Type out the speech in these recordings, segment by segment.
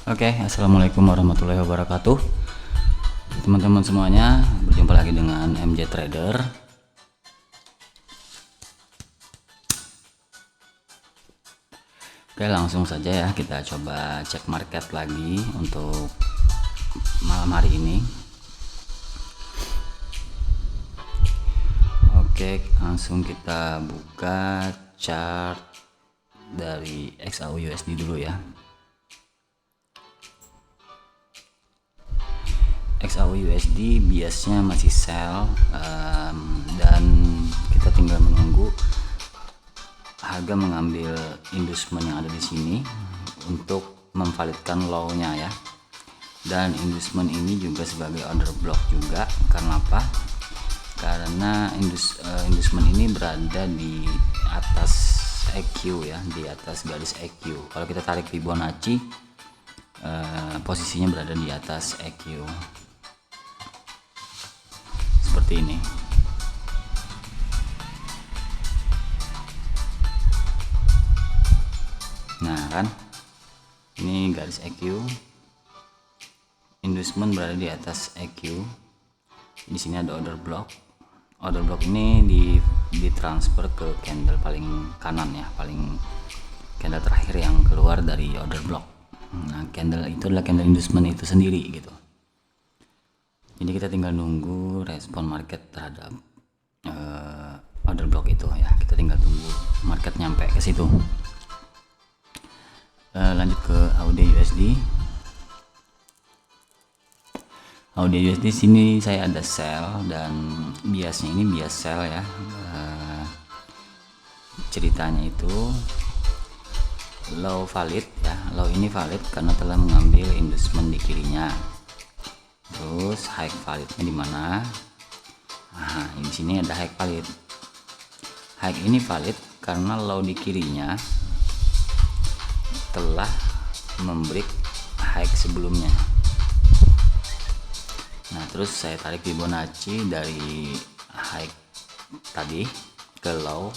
Oke, assalamualaikum warahmatullahi wabarakatuh, teman-teman semuanya. Berjumpa lagi dengan MJ Trader. Oke, langsung saja ya, kita coba cek market lagi untuk malam hari ini. Oke, langsung kita buka chart dari XAUUSD dulu ya. XAUUSD biasanya masih sell, dan kita tinggal menunggu harga mengambil inducement yang ada di sini untuk memvalidkan low-nya ya. Dan inducement ini juga sebagai order block juga. Karena apa? Karena inducement ini berada di atas EQ ya, di atas garis EQ. Kalau kita tarik Fibonacci, posisinya berada di atas EQ seperti ini. Nah kan, ini garis EQ, inducement berada di atas EQ. Di sini ada order block. Order block ini ditransfer ke candle paling kanan ya, paling candle terakhir yang keluar dari order block. Nah, candle itu adalah candle inducement itu sendiri gitu. Jadi kita tinggal nunggu respon market terhadap order block itu ya. Kita tinggal tunggu market nyampe ke situ. Lanjut ke AUD/USD. AUD/USD sini saya ada sell, dan biasnya ini bias sell ya. Ceritanya itu low valid ya. Low ini valid karena telah mengambil inducement di kirinya. Terus high validnya di mana? Nah, di sini ada high valid. High ini valid karena low di kirinya telah membreak high sebelumnya. Nah, terus saya tarik Fibonacci dari high tadi ke low,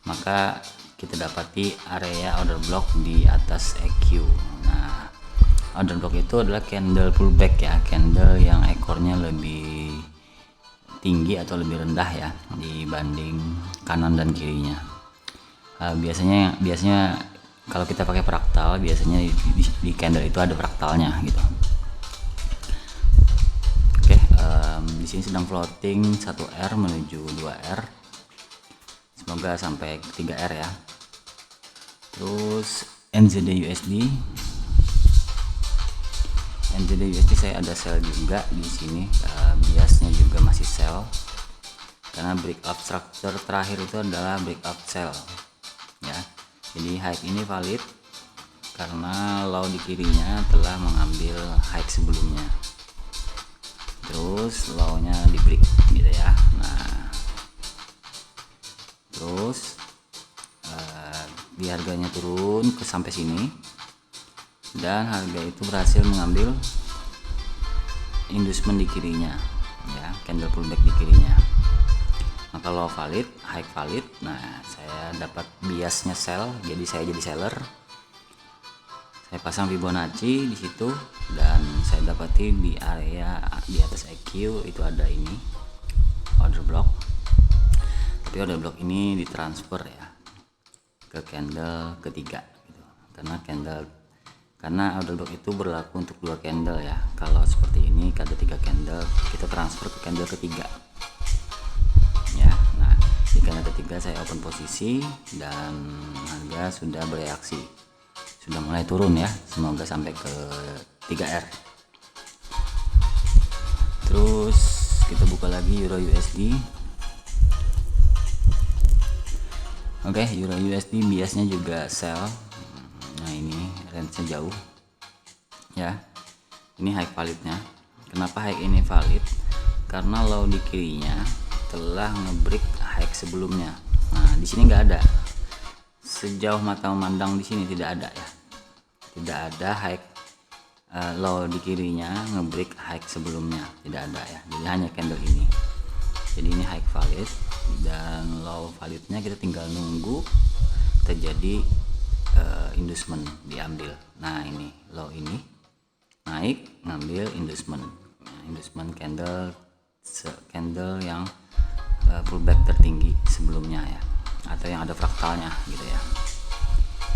maka kita dapati area order block di atas EQ. Nah, order block itu adalah candle pullback ya, candle yang ekornya lebih tinggi atau lebih rendah ya dibanding kanan dan kirinya. Biasanya kalau kita pakai fraktal, biasanya di candle itu ada fraktalnya gitu. Oke, di sini sedang floating 1R menuju 2R. Semoga sampai 3R ya. Terus NZD/USD saya ada sell juga di sini. Biasnya juga masih sell karena breakout structure terakhir itu adalah breakout sell ya. Jadi high ini valid karena low di kirinya telah mengambil high sebelumnya. Terus low-nya di break gitu ya. Nah, terus di harganya turun ke sampai sini, dan harga itu berhasil mengambil inducement di kirinya ya, candle pullback di kirinya. Maka low valid, high valid. Nah, saya dapat biasnya sell, jadi saya jadi seller. Saya pasang Fibonacci di situ, dan saya dapati di area di atas EQ itu ada ini order block. Tapi order block ini ditransfer ya ke candle ketiga gitu. Karena order block itu berlaku untuk 2 candle ya. Kalau seperti ini ada 3 candle, kita transfer ke candle ketiga ya. Nah, di candle ketiga saya open posisi dan harga sudah bereaksi, sudah mulai turun ya. Semoga sampai ke 3R. Terus kita buka lagi Euro/USD. Oke, Euro/USD biasanya juga sell. Nah, ini range-nya jauh ya. Ini high validnya. Kenapa high ini valid? Karena low di kirinya telah ngebreak high sebelumnya. Nah, di sini nggak ada. Sejauh mata memandang di sini tidak ada ya. Tidak ada high low di kirinya ngebreak high sebelumnya, tidak ada ya. Jadi hanya candle ini. Jadi ini high valid, dan low validnya kita tinggal nunggu terjadi inducement diambil. Nah ini low ini naik, ngambil inducement. Nah, inducement candle yang pullback tertinggi sebelumnya ya, atau yang ada fraktalnya gitu ya.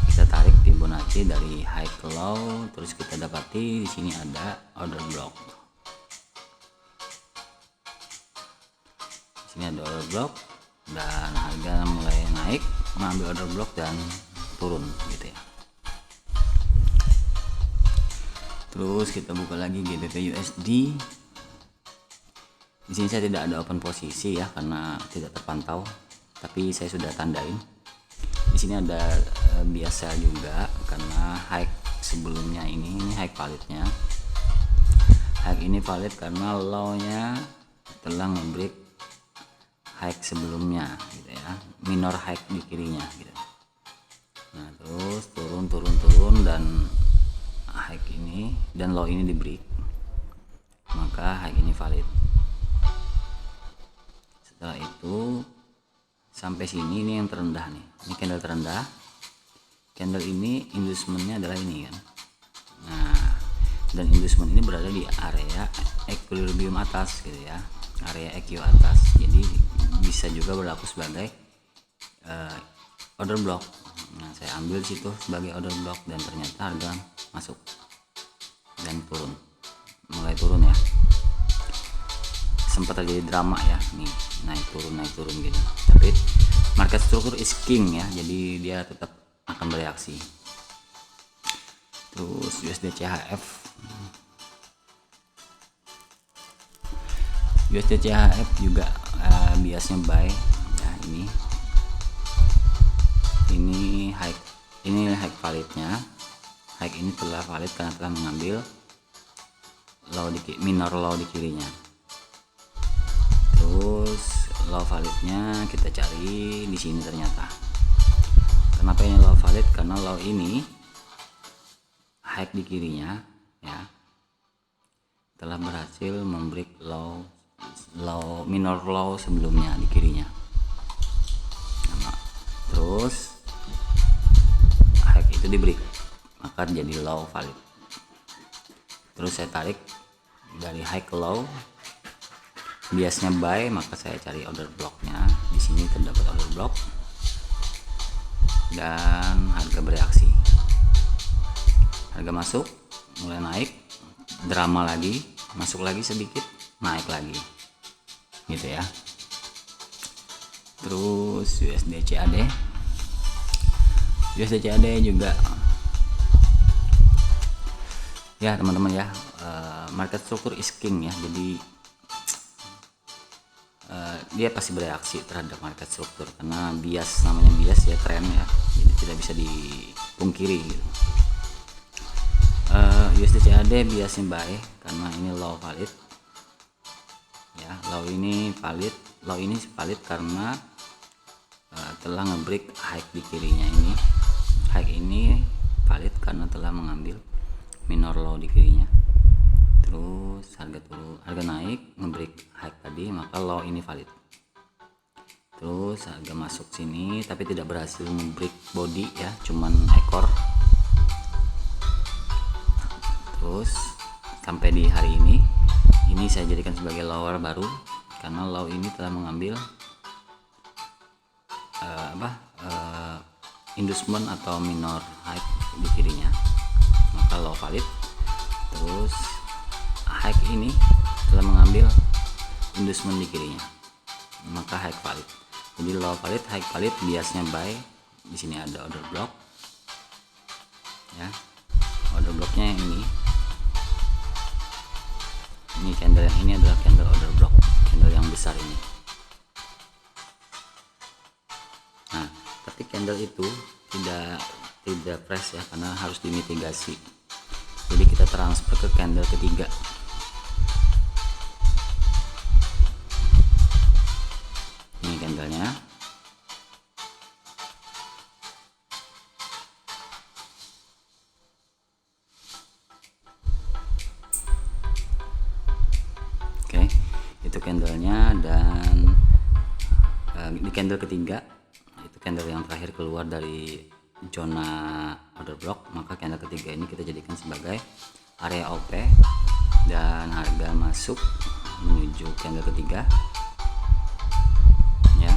Kita tarik Fibonacci dari high ke low, terus kita dapati di sini ada order block. Di sini ada order block dan harga mulai naik, mengambil order block dan turun gitu ya. Terus kita buka lagi GBP USD. Di sini saya tidak ada open posisi ya karena tidak terpantau, tapi saya sudah tandain. Di sini ada biasa juga karena high sebelumnya ini high validnya. High ini valid karena low-nya telah nge-break high sebelumnya gitu ya, minor high di kirinya gitu. Nah terus turun dan high ini dan low ini di break, maka high ini valid. Setelah itu sampai sini, ini yang terendah nih, ini candle terendah. Candle ini inducementnya adalah ini kan. Nah dan inducement ini berada di area equilibrium atas gitu ya, area EQ atas, jadi bisa juga berlaku sebagai order block. Nah saya ambil situ sebagai order block dan ternyata harga masuk dan turun, mulai turun ya. Sempat terjadi drama ya, nih naik turun gini, tapi market structure is king ya, jadi dia tetap akan bereaksi. Terus USD CHF juga biasanya buy ya. Ini high validnya. High ini telah valid karena telah mengambil minor low di kirinya. Terus low validnya kita cari di sini ternyata. Kenapa ini low valid? Karena low ini high di kirinya ya telah berhasil membreak minor low sebelumnya di kirinya. Nah, terus high itu di break, maka jadi low valid. Terus saya tarik dari high ke low, biasanya buy, maka saya cari order blocknya. Di sini terdapat order block dan harga bereaksi. Harga masuk, mulai naik, drama lagi, masuk lagi sedikit, naik lagi gitu ya. Terus USD CAD juga ya teman-teman ya, market structure is king ya, jadi dia pasti bereaksi terhadap market structure karena namanya bias ya, tren ya, jadi tidak bisa dipungkiri gitu. USD CAD biasanya buy karena ini low valid ya, low ini valid karena telah ngebreak high di kirinya. Ini high ini valid karena telah mengambil minor low di kirinya. Terus harga naik, ngebreak high tadi, maka low ini valid. Terus harga masuk sini tapi tidak berhasil ngebreak body ya, cuman ekor. Terus sampai di hari ini saya jadikan sebagai lower baru karena low ini telah mengambil inducement atau minor high di kirinya, maka low valid. Terus high ini telah mengambil inducement di kirinya, maka high valid. Jadi low valid, high valid biasanya buy. Di sini ada order block ya, order blocknya yang ini candle yang ini adalah candle order block, candle yang besar ini. Nah tapi candle itu tidak fresh ya, karena harus dimitigasi. Jadi kita transfer ke candle ketiga. Ini candlenya. Oke, itu candlenya. Dan di candle ketiga, itu candle yang terakhir keluar dari zona order block, maka candle ketiga ini kita jadikan sebagai area OP dan harga masuk menuju candle ketiga ya.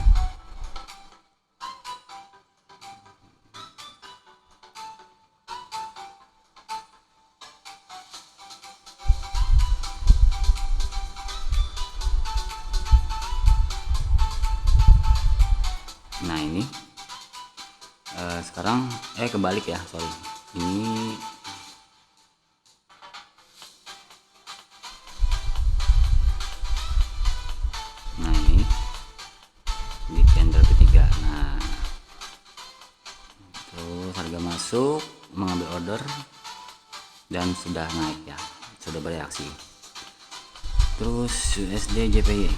Nah ini sekarang kebalik ya, sorry, ini di candle ketiga. Nah terus harga masuk, mengambil order dan sudah naik ya, sudah bereaksi. Terus USD JPY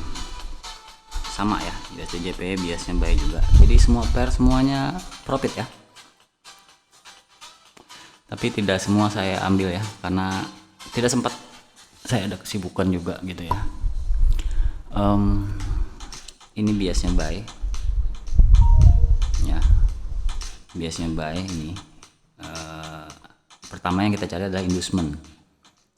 sama ya, USD JPY biasanya baik juga, jadi semua pair semuanya profit ya, tapi tidak semua saya ambil ya karena tidak sempat, saya ada kesibukan juga gitu ya. Ini biasanya buy ya, biasanya buy ini. Pertama yang kita cari adalah inducement.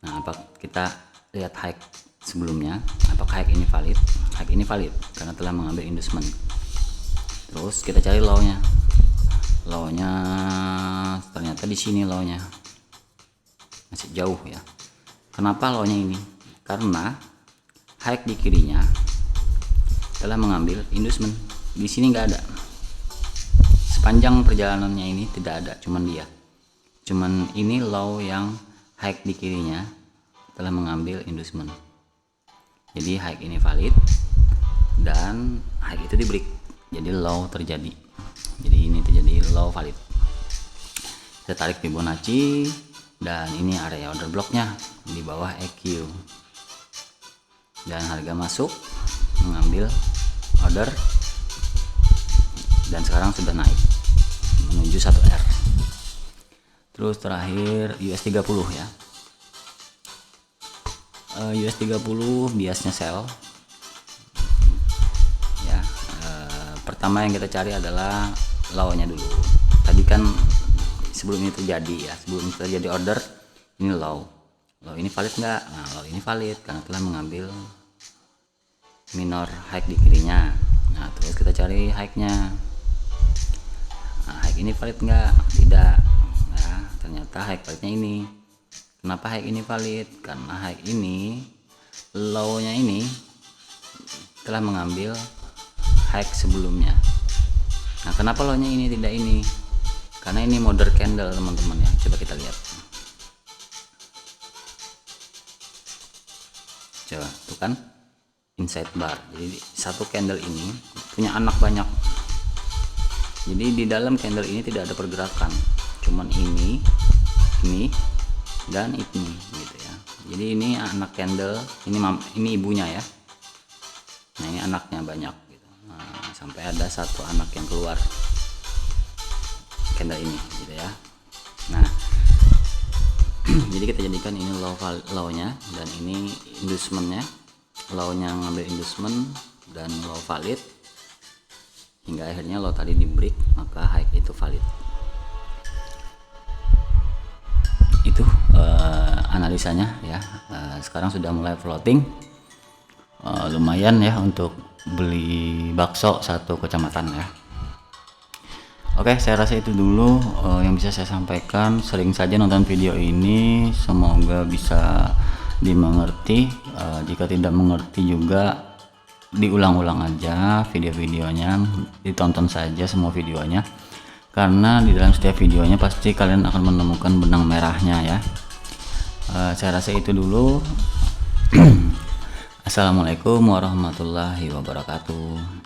Nah apa, kita lihat high sebelumnya, apakah high ini valid? High ini valid karena telah mengambil inducement. Terus kita cari low-nya. Low-nya ternyata di sini, low-nya masih jauh ya. Kenapa low-nya ini? Karena high di kirinya telah mengambil inducement. Di sini nggak ada, sepanjang perjalanannya ini tidak ada, cuman ini low yang high di kirinya telah mengambil inducement. Jadi high ini valid dan high itu di break, jadi low terjadi, jadi ini terjadi low valid. Kita tarik Fibonacci dan ini area order blocknya di bawah EQ dan harga masuk mengambil order dan sekarang sudah naik menuju 1R. Terus terakhir US30 ya. US30 biasnya sell ya. Pertama yang kita cari adalah low-nya dulu. Tadi kan sebelum ini terjadi ya, sebelum terjadi order ini low ini valid nggak? Nah low ini valid karena telah mengambil minor high di kirinya. Nah terus kita cari high-nya. Nah high ini valid nggak? Tidak. Nah ternyata high validnya ini. Kenapa high ini valid? Karena high ini low-nya ini telah mengambil high sebelumnya. Nah kenapa low-nya ini tidak ini? Karena ini modern candle teman-teman ya. Coba kita lihat. Coba tuh kan inside bar. Jadi satu candle ini punya anak banyak. Jadi di dalam candle ini tidak ada pergerakan, cuman ini dan ini gitu ya. Jadi ini anak candle, ini ibunya ya. Nah ini anaknya banyak gitu. Nah, sampai ada satu anak yang keluar candle ini gitu ya. Nah jadi kita jadikan ini low-nya dan ini inducement-nya. Low-nya ngambil inducement dan low valid hingga akhirnya low tadi di break, maka high itu valid. Itu analisanya ya. Sekarang sudah mulai floating, lumayan ya untuk beli bakso satu kecamatan ya. Oke, saya rasa itu dulu yang bisa saya sampaikan. Sering saja nonton video ini, semoga bisa dimengerti. Jika tidak mengerti juga diulang-ulang aja video-videonya, ditonton saja semua videonya, karena di dalam setiap videonya pasti kalian akan menemukan benang merahnya ya. Saya rasa itu dulu. Assalamualaikum warahmatullahi wabarakatuh.